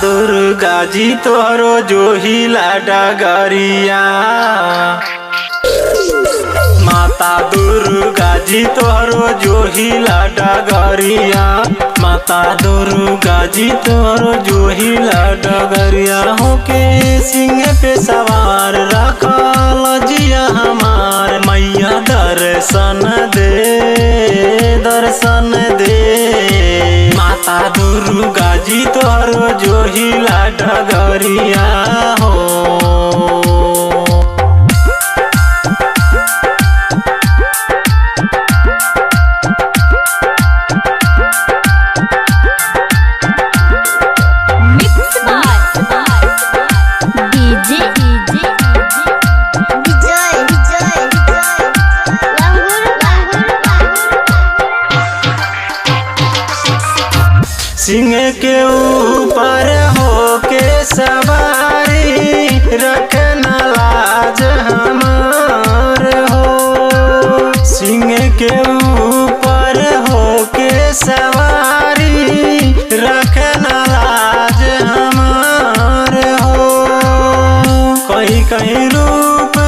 दुर्गा जी तोहरो जोहिला डगरिया। माता दुर्गा जी तोहरो जोहिला डगरिया। माता दुर्गा जी तोहरो जोहिला डगरिया। होके सिंह पे सवार रखल जिया हमार मैया दर्शन दे दर्शन दे। माता दुर्गा जी तोहरो जोहिला डगरिया हो। सिंह के ऊपर होके सवारी रखना लाज हमार हो। सिंह के ऊपर होके सवारी रखना लाज हमार हो। कहीं कहीं रूप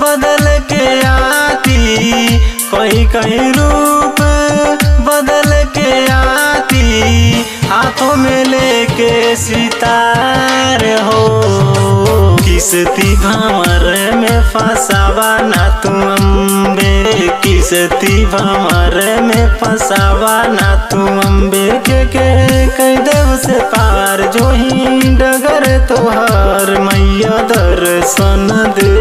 बदल के आती, कहीं कहीं रूप बदल के आती, हाथों में लेके सितार हो। किसती भंवर में फंसावा ना तू अम्बे, किसती भंवर में फंसावा ना तू अम्बे। के कई देव से पार जो ही डगर तोहार मैया दर्शन दे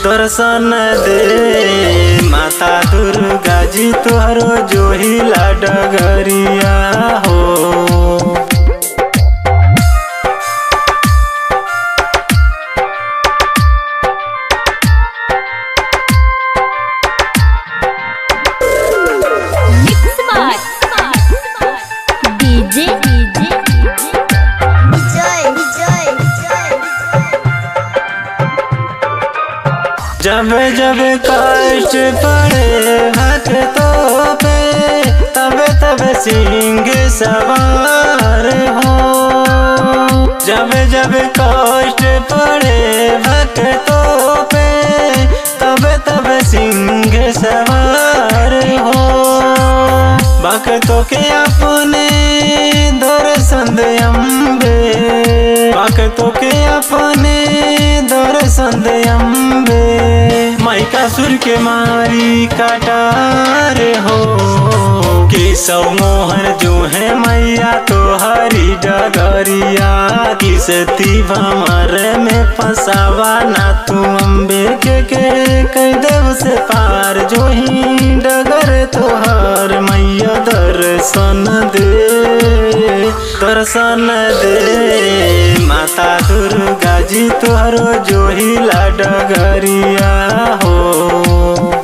दर्शन दे। माता दुर्गा जी तोहरो जोहिला डगरिया हो। जब जब कष्ट पड़े भक्तों पे तब तब सिंह सवार हो। जब जब कष्ट पड़े भक्तों पे तब तब सिंह सवार हो। भक्तों के अपने दर्शन दे अम्बे, भक्तों के अपने दर्शन दे अम्बे। महिषासुर के मारी कटार हो। केशव मोहन जो है मैया तो हरी डगरिया। किसती भंवर में फंसावा ना तू अम्बे। के कई देव से पार जो ही डगर तोहर मैया दर्शन दे दर्शन दे। माता दुर्गा जी तोहरो जोहिला डगरिया हो।